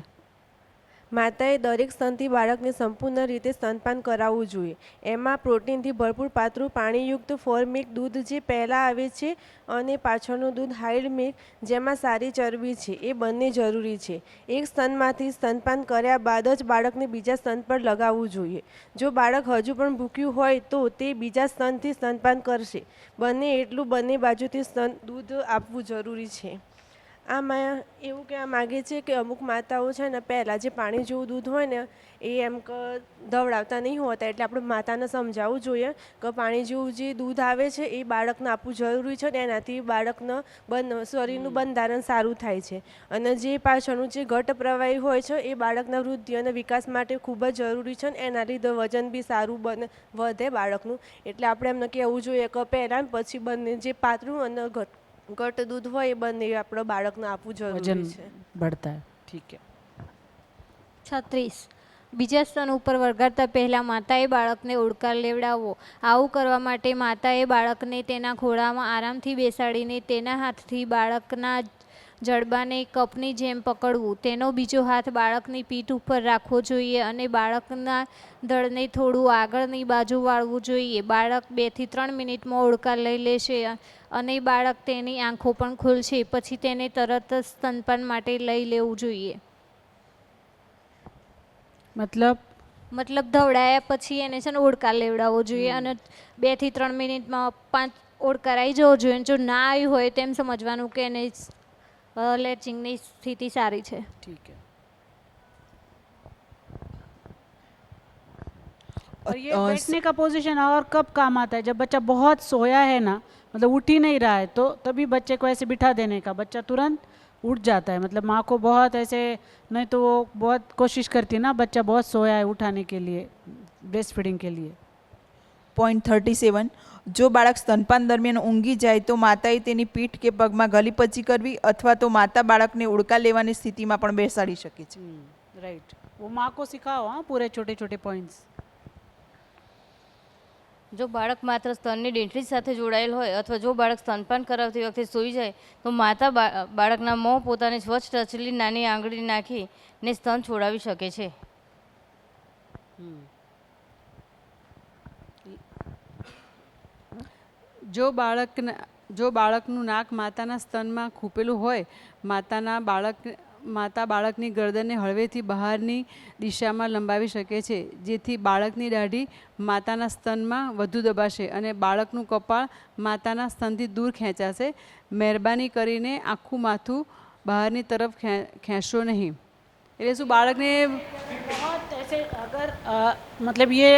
માતાએ દરેક સ્તનથી બાળકને સંપૂર્ણ રીતે સ્તનપાન કરાવવું જોઈએ. એમાં પ્રોટીનથી ભરપૂર પાતળું પાણીયુક્ત ફોર મિલ્ક દૂધ જે પહેલાં આવે છે અને પાછળનું દૂધ હાઇડ મિલ્ક જેમાં સારી ચરબી છે એ બંને જરૂરી છે. એક સ્તનમાંથી સ્તનપાન કર્યા બાદ જ બાળકને બીજા સ્તન પર લગાવવું જોઈએ. જો બાળક હજુ પણ ભૂખ્યું હોય તો તે બીજા સ્તનથી સ્તનપાન કરશે. બંને એટલું બંને બાજુથી દૂધ આપવું જરૂરી છે. આમાં એવું કહેવા માગે છે કે અમુક માતાઓ છે ને પહેલાં જે પાણી જેવું દૂધ હોય ને એ એમ કે દવડાવતા નહીં હોતા એટલે આપણે માતાને સમજાવવું જોઈએ કે પાણી જેવું જે દૂધ આવે છે એ બાળકને આપવું જરૂરી છે ને એનાથી બાળકનું શરીરનું બંધારણ સારું થાય છે. અને જે પાછળનું જે ઘટ પ્રવાહી હોય છે એ બાળકના વૃદ્ધિ અને વિકાસ માટે ખૂબ જ જરૂરી છે ને એના લીધે વજન બી સારું વધે બાળકનું. એટલે આપણે એમને કહેવું જોઈએ કે પહેલાં પછી બંને જે પાતળું અને ઘટ दूध હોય એ બંને આપણે બાળકને આપવું જરૂરી છે. बढ़ता है. ठीक है. 36 બીજા સ્તન ઉપર વળગાડતા પહેલાં માતાએ બાળકને ઓડકાર લેવડાવવો. આવું કરવા માટે માતાએ બાળકને તેના ખોળામાં આરામથી બેસાડીને તેના હાથથી બાળકના જડબાને કપની જેમ પકડવું. તેનો બીજો હાથ બાળકની પીઠ ઉપર રાખવો જોઈએ અને બાળકના દળને થોડું આગળની બાજુ વાળવું જોઈએ. બાળક 2 થી 3 મિનિટમાં ઓડકાર લઈ લેશે અને બાળક તેની આંખો પણ ખુલશે. પછી તેને તરત જ સ્તનપાન માટે લઈ લેવું જોઈએ. મતલબ ધવડાયા પછી એને છે ને ઓડકાર લેવડાવવો જોઈએ અને 2 થી 3 મિનિટમાં 5 ઓડકાર આવી જવો જોઈએ. જો ના આવ્યું હોય તેમ સમજવાનું કે એને લેચિંગની स्थिति सारी है. ठीक है. और ये बैठने का पोजीशन और कब काम आता है? जब बच्चा बहुत सोया है ना, मतलब उठ ही नहीं रहा है तो तभी बच्चे को ऐसे बिठा देने का. बच्चा तुरंत उठ जाता है. मतलब माँ को बहुत ऐसे नहीं तो वो बहुत कोशिश करती है ना, बच्चा बहुत सोया है उठाने के लिए, ब्रेस्ट फीडिंग के लिए. પોઈન્ટ 37 જો બાળક સ્તનપાન દરમિયાન ઊંઘી જાય તો માતાએ તેની પીઠ કે પગમાં ગલીપચી કરવી અથવા તો માતા બાળકને ઉડકા લેવાની સ્થિતિમાં પણ બેસાડી શકે છે. राइट. वो माँ को सिखाओ. हाँ, पूरे छोटे छोटे पॉइंट्स. જો બાળક માત્ર સ્તનની ડીંઠળી સાથે જોડાયેલ હોય અથવા જો બાળક સ્તનપાન કરાવતી વખતે સૂઈ જાય તો માતા બાળકના મોં પોતાની સ્વચ્છ ટચલી નાની આંગળી નાખીને સ્તન છોડાવી શકે છે. જો બાળકનું નાક માતાના સ્તનમાં ખૂપેલું હોય માતા બાળકની ગરદનને હળવેથી બહારની દિશામાં લંબાવી શકે છે જેથી બાળકની દાઢી માતાના સ્તનમાં વધુ દબાશે અને બાળકનું કપાળ માતાના સ્તનથી દૂર ખેંચાશે. મહેરબાની કરીને આખું માથું બહારની તરફ ખેંચશો નહીં. એટલે શું બાળકને बहुत ऐसे अगर मतलब ये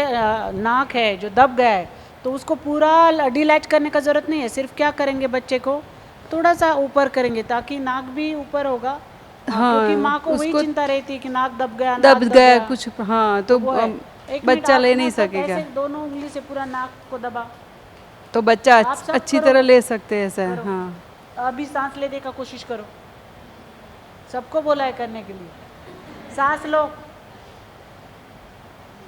नाक है जो दब गया है तो उसको पूरा डिलैच करने का ज़रूरत नहीं है, सिर्फ क्या करेंगे बच्चे को थोड़ा सा ऊपर करेंगे ताकि नाक भी ऊपर होगा। हाँ, क्योंकि माँ को वही उसको चिंता रहती है कि नाक दब गया, दब गया कुछ, हाँ, तो वो है। एक मिनट, बच्चा आप ले नहीं मतलब सकेगा, ऐसे दोनों उंगली से पूरा नाक को दबा, तो बच्चा आप सब अच्छी करो। तरह ले सकते हैं ऐसा। करो। हाँ, अभी सांस लेने का कोशिश करो, सबको बोला है करने के लिए। सांस लो,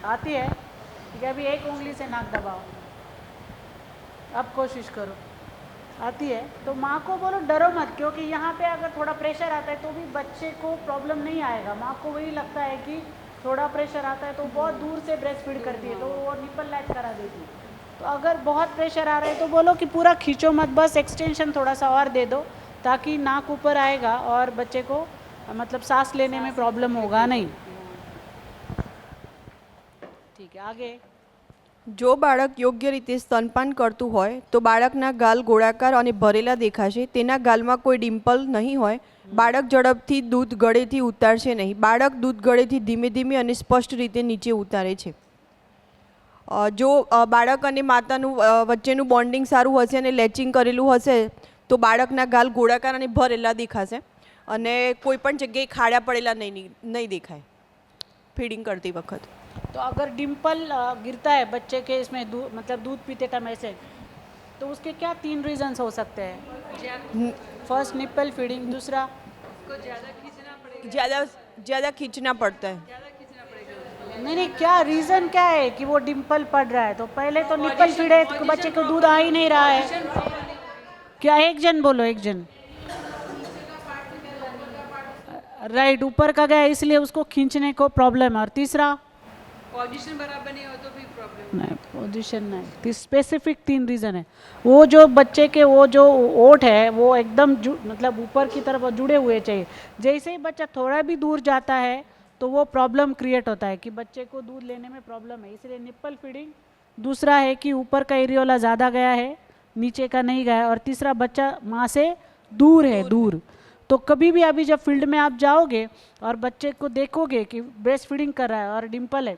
आती है ठीक है, अभी एक उंगली से नाक दबाओ, अब कोशिश करो, आती है तो माँ को बोलो डरो मत, क्योंकि यहाँ पे अगर थोड़ा प्रेशर आता है तो भी बच्चे को प्रॉब्लम नहीं आएगा। माँ को वही लगता है कि थोड़ा प्रेशर आता है तो बहुत दूर से ब्रेस्ट फीड करती है तो वो निपल लैच करा देती है। तो अगर बहुत प्रेशर आ रहा है तो बोलो कि पूरा खींचो मत, बस एक्सटेंशन थोड़ा सा और दे दो ताकि नाक ऊपर आएगा और बच्चे को मतलब सांस लेने में प्रॉब्लम होगा नहीं। ठीक है, आगे। જો બાળક યોગ્ય રીતે સ્તનપાન કરતું હોય તો બાળકના ગાલ ગોળાકાર અને ભરેલા દેખાશે, તેના ગાલમાં કોઈ ડિમ્પલ નહીં હોય, બાળક ઝડપથી દૂધ ગળેથી ઉતારશે નહીં, બાળક દૂધ ગળેથી ધીમે ધીમે અને સ્પષ્ટ રીતે નીચે ઉતારે છે। જો બાળક અને માતાનું વચ્ચેનું બોન્ડિંગ સારું હશે અને લેચિંગ કરેલું હશે તો બાળકના ગાલ ગોળાકાર અને ભરેલા દેખાશે અને કોઈ પણ જગ્યાએ ખાડા પડેલા નહીં દેખાય ફીડિંગ કરતી વખત। तो अगर डिम्पल गिरता है बच्चे के इसमें मतलब दूध पीते टाइम ऐसे, तो उसके क्या 3 रीजंस हो सकते हैं? फर्स्ट निप्पल फीडिंग, दूसरा ज़्यादा खींचना पड़ता है। नहीं, क्या रीज़न क्या है कि वो डिम्पल पड़ रहा है? तो पहले तो निप्पल फीड है तो बच्चे को दूध आ ही नहीं रहा है। क्या एक जन बोलो, एक जन राइट, ऊपर का गया इसलिए उसको खींचने को प्रॉब्लम है। और तीसरा पोजीशन बराबर नहीं हो तो भी प्रॉब्लम नहीं, पोजीशन नहीं, स्पेसिफिक 3 रीज़न है। वो जो बच्चे के वो जो ओठ है वो एकदम मतलब ऊपर की तरफ जुड़े हुए चाहिए। जैसे ही बच्चा थोड़ा भी दूर जाता है तो वो प्रॉब्लम क्रिएट होता है कि बच्चे को दूध लेने में प्रॉब्लम है, इसलिए निप्पल फीडिंग। दूसरा है कि ऊपर का एरियोला ज़्यादा गया है, नीचे का नहीं गया है। और तीसरा बच्चा माँ से दूर है, दूर। तो कभी भी अभी जब फील्ड में आप जाओगे और बच्चे को देखोगे कि ब्रेस्ट फीडिंग कर रहा है और डिम्पल है,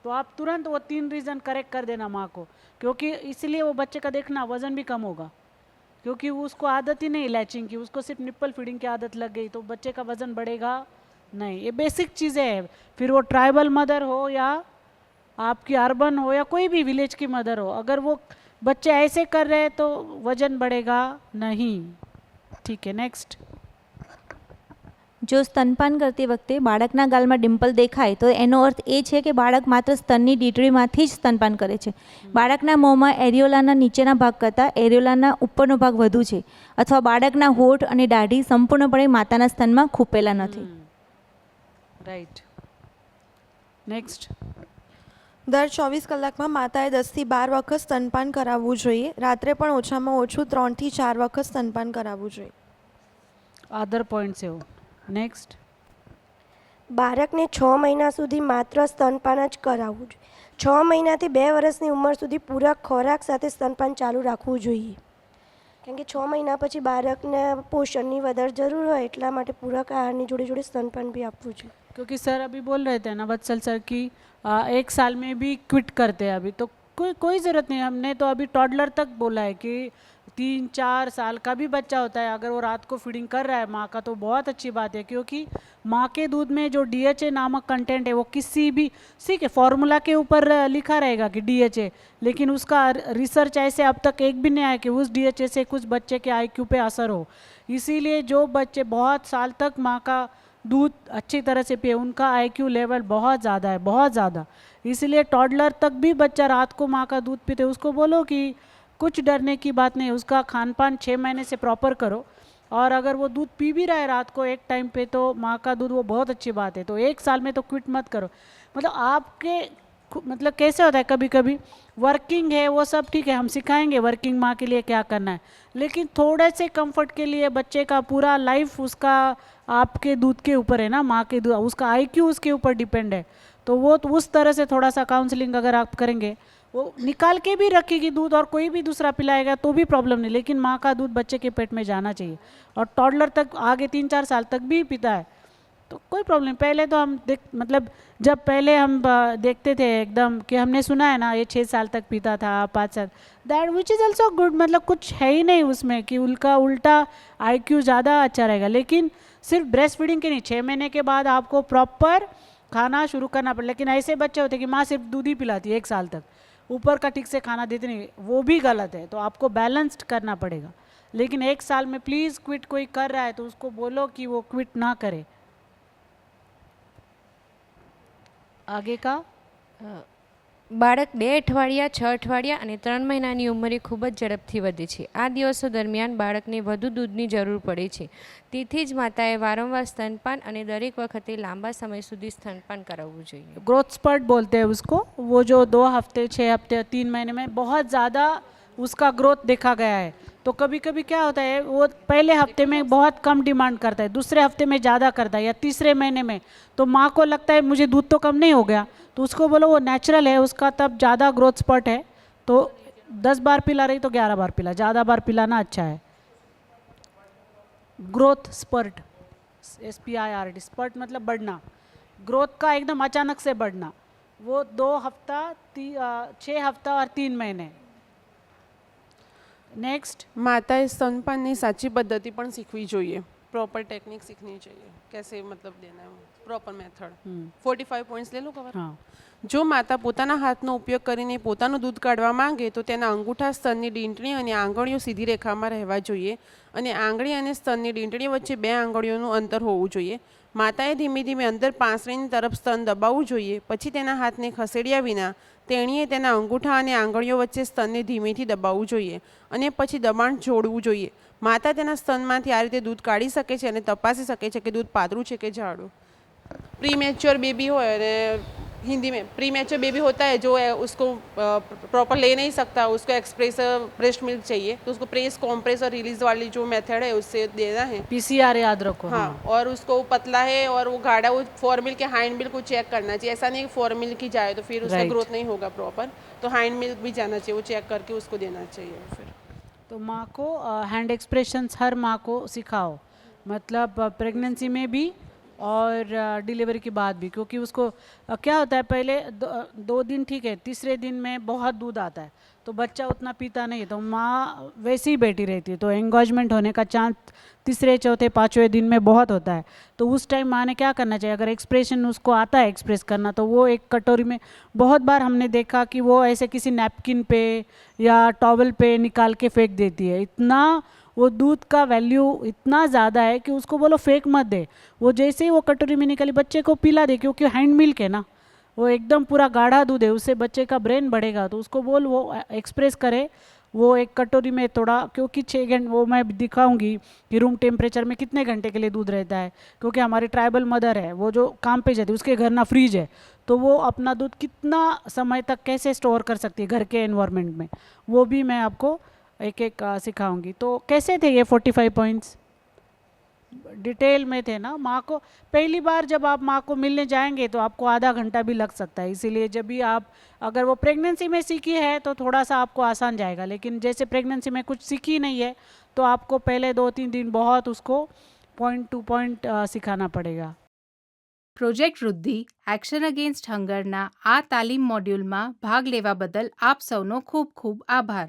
तो आप तुरंत वो 3 रीज़न करेक्ट कर देना माँ को, क्योंकि इसलिए वो बच्चे का देखना वज़न भी कम होगा, क्योंकि उसको आदत ही नहीं लैचिंग की, उसको सिर्फ निप्पल फीडिंग की आदत लग गई तो बच्चे का वज़न बढ़ेगा नहीं। ये बेसिक चीज़ें हैं, फिर वो ट्राइबल मदर हो या आपकी अर्बन हो या कोई भी विलेज की मदर हो, अगर वो बच्चे ऐसे कर रहे हैं तो वज़न बढ़ेगा नहीं। ठीक है, नेक्स्ट। જો સ્તનપાન કરતી વખતે બાળકના ગાલમાં ડિમ્પલ દેખાય તો એનો અર્થ એ છે કે બાળક માત્ર સ્તનની ડીટરીમાંથી જ સ્તનપાન કરે છે। બાળકના મોંમાં એરિયોલાના નીચેના ભાગ કરતાં એરિયોલાના ઉપરનો ભાગ વધુ છે, અથવા બાળકના હોઠ અને દાઢી સંપૂર્ણપણે માતાના સ્તનમાં ખૂપેલા નથી। Right, next. દર 24 કલાકમાં માતાએ 10થી 12 વખત સ્તનપાન કરાવવું જોઈએ। રાત્રે પણ ઓછામાં ઓછું 3 થી 4 વખત સ્તનપાન કરાવવું જોઈએ। અધર પોઈન્ટ છે वो। નેક્સ્ટ। બાળકને 6 મહિના સુધી માત્ર સ્તનપાન જ કરાવવું જોઈએ। 6 મહિનાથી 2 વર્ષની ઉંમર સુધી પૂરક ખોરાક સાથે સ્તનપાન ચાલુ રાખવું જોઈએ, કેમ કે 6 મહિના પછી બાળકને પોષણની વધારે જરૂર હોય, એટલા માટે પૂરક આહારની જોડે જોડે સ્તનપાન भी આપવું જોઈએ। क्योंकि सर अभी बोल रहे थे ना वत्सल सर की 1 साल में भी क्विट करते हैं अभी, तो कोई ज़रूरत नहीं। हमने तो अभी टॉडलर तक बोला है कि 3-4 साल का भी बच्चा होता है, अगर वो रात को फीडिंग कर रहा है माँ का तो बहुत अच्छी बात है, क्योंकि माँ के दूध में जो DHA नामक कंटेंट है वो किसी भी ठीक है फॉर्मूला के ऊपर लिखा रहेगा कि DHA, लेकिन उसका रिसर्च ऐसे अब तक एक भी नहीं आया कि उस DHA से कुछ बच्चे के IQ पे असर हो। इसीलिए जो बच्चे बहुत साल तक माँ का दूध अच्छी तरह से पिए उनका IQ लेवल बहुत ज़्यादा है, बहुत ज़्यादा। इसलिए टॉडलर तक भी बच्चा रात को माँ का दूध पीते, उसको बोलो कि कुछ डरने की बात नहीं, उसका खान पान 6 महीने से प्रॉपर करो, और अगर वो दूध पी भी रहा है रात को एक टाइम पे तो माँ का दूध वो बहुत अच्छी बात है। तो 1 साल में तो क्विट मत करो। मतलब आपके मतलब कैसे होता है, कभी कभी वर्किंग है वो सब ठीक है, हम सिखाएंगे वर्किंग माँ के लिए क्या करना है, लेकिन थोड़े से कंफर्ट के लिए बच्चे का पूरा लाइफ उसका आपके दूध के ऊपर है ना, माँ के दूध, उसका IQ उसके ऊपर डिपेंड है। तो वो तो उस तरह से थोड़ा सा काउंसलिंग अगर आप करेंगे, वो निकाल के भी रखेगी दूध और कोई भी दूसरा पिलाएगा तो भी प्रॉब्लम नहीं, लेकिन माँ का दूध बच्चे के पेट में जाना चाहिए। और टॉडलर तक आगे 3-4 साल तक भी पीता है तो कोई प्रॉब्लम, पहले तो हम मतलब जब पहले हम देखते थे एकदम कि हमने सुना है ना ये 6 साल तक पीता था 5 साल, that which is also good, मतलब कुछ है ही नहीं उसमें कि उनका उल्टा IQ ज़्यादा अच्छा रहेगा। लेकिन सिर्फ ब्रेस्ट फीडिंग के नहीं, 6 महीने के बाद आपको प्रॉपर खाना शुरू करना पड़े। लेकिन ऐसे बच्चे होते हैं कि माँ सिर्फ दूध ही पिलाती है 1 साल तक, ऊपर का ठीक से खाना देते नहीं, वो भी गलत है। तो आपको बैलेंस्ड करना पड़ेगा। लेकिन 1 साल में प्लीज़ क्विट कोई कर रहा है तो उसको बोलो कि वो क्विट ना करे। आगे का બાળક 2 અઠવાડિયા 6 અઠવાડિયા અને 3 મહિનાની ઉંમરે ખૂબ જ ઝડપથી વધે છે. આ દિવસો દરમિયાન બાળકને વધુ દૂધની જરૂર પડે છે. તેથી જ માતાએ વારંવાર સ્તનપાન અને દરેક વખતે લાંબા સમય સુધી સ્તનપાન કરાવવું જોઈએ. ग्रोथ स्पर्ट बोलते हैं उसको, वो जो 2 हफ्ते 6 हफ्ते 3 महीने में बहुत ज़्यादा उसका ग्रोथ देखा गया है। तो कभी कभी क्या होता है वो पहले हफ्ते में बहुत कम डिमांड करता है, दूसरे हफ्ते में ज़्यादा करता है, या तीसरे महीने में तो माँ को लगता है मुझे दूध तो कम नहीं हो गया, तो उसको बोलो वो नेचुरल है उसका, तब ज़्यादा ग्रोथ स्पर्ट है तो 10 बार पिला रही तो 11 बार पिला, ज़्यादा बार पिलाना अच्छा है। ग्रोथ स्पर्ट, SPIRT, स्पर्ट मतलब बढ़ना, ग्रोथ का एकदम अचानक से बढ़ना, वो 2 हफ्ता 6 हफ्ता और 3 महीने। नेक्स्ट, माताए स्तनपानની સાચી પદ્ધતિ પણ શીખવી જોઈએ, પ્રોપર ટેકનિક શીખવી જોઈએ, कैसे मतलब देना है પ્રોપર મેથડ। 45 પોઈન્ટ્સ ले लो કવર। જો માતા પોતાના હાથનો ઉપયોગ કરીને પોતાનું દૂધ કાઢવા માંગે તો તેના અંગૂઠા સ્તનની ડીંટણી અને આંગળીઓ સીધી રેખામાં રહેવા જોઈએ અને આંગળી અને સ્તનની ડીંટણી વચ્ચે 2 આંગળીઓનું અંતર હોવું જોઈએ। માતાએ ધીમે ધીમે અંદર પાંસળીની તરફ સ્તન દબાવવું જોઈએ, પછી તેના હાથને ખસેડ્યા વિના તેણીએ તેના અંગૂઠા અને આંગળીઓ વચ્ચે સ્તનને ધીમેથી દબાવવું જોઈએ અને પછી દબાણ જોડવું જોઈએ। માતા તેના સ્તનમાંથી આ રીતે દૂધ કાઢી શકે છે અને તપાસી શકે છે કે દૂધ પાતળું છે કે જાડું। प्रीमेच्योर बेबी हो, हिंदी में प्रीमेच्योर बेबी होता है जो है उसको प्रॉपर ले नहीं सकता, उसको एक्सप्रेसर ब्रेस्ट मिल्क चाहिए, तो उसको प्रेस कॉम्प्रेस और रिलीज वाली जो मेथड है उससे देना है। PCR याद रखो। हाँ, और उसको पतला है और वो गाढ़ा, वो 4 मिल्क के हाइंड मिल्क को चेक करना चाहिए। ऐसा नहीं कि 4 मिल्क की जाए तो फिर उसका ग्रोथ नहीं होगा प्रॉपर, तो हाइंड मिल्क भी जाना चाहिए, वो चेक करके उसको देना चाहिए। फिर तो माँ को हैंड एक्सप्रेशंस हर माँ को सिखाओ, मतलब प्रेगनेंसी में भी और डिलीवरी के बाद भी, क्योंकि उसको क्या होता है पहले 2 दिन ठीक है, तीसरे दिन में बहुत दूध आता है तो बच्चा उतना पीता नहीं है, तो माँ वैसे ही बैठी रहती है, तो एंगेजमेंट होने का चांस तीसरे चौथे 5वें दिन में बहुत होता है। तो उस टाइम माँ ने क्या करना चाहिए, अगर एक्सप्रेशन उसको आता है एक्सप्रेस करना, तो वो एक कटोरी में, बहुत बार हमने देखा कि वो ऐसे किसी नैपकिन पे या टॉवल पे निकाल के फेंक देती है। इतना वो दूध का वैल्यू इतना ज़्यादा है कि उसको बोलो फेंक मत दे, वो जैसे ही वो कटोरी में निकाली बच्चे को पिला दे, क्योंकि हैंड मिल्क है ना, वो एकदम पूरा गाढ़ा दूध है, उससे बच्चे का ब्रेन बढ़ेगा। तो उसको बोल वो एक्सप्रेस करे, वो एक कटोरी में थोड़ा, क्योंकि 6 घंटे वो मैं दिखाऊंगी कि रूम टेम्परेचर में कितने घंटे के लिए दूध रहता है, क्योंकि हमारी ट्राइबल मदर है वो जो काम पे जाती है उसके घर ना फ्रीज है, तो वो अपना दूध कितना समय तक कैसे स्टोर कर सकती है घर के एनवायरनमेंट में, वो भी मैं आपको एक एक सिखाऊंगी। तो कैसे थे ये 45 पॉइंट्स, डिटेल में थे ना। माँ को पहली बार जब आप माँ को मिलने जाएंगे तो आपको आधा घंटा भी लग सकता है, इसीलिए जब भी आप अगर वो प्रेगनेंसी में सीखी है तो थोड़ा सा आपको आसान जाएगा, लेकिन जैसे प्रेगनेंसी में कुछ सीखी नहीं है तो आपको पहले 2-3 दिन बहुत उसको पॉइंट टू पॉइंट सिखाना पड़ेगा। પ્રોજેક્ટ વૃદ્ધિ એક્શન અગેન્સ્ટ હંગરના આ તાલીમ મોડ્યુલમાં ભાગ લેવા બદલ આપ સૌનો ખૂબ ખૂબ આભાર।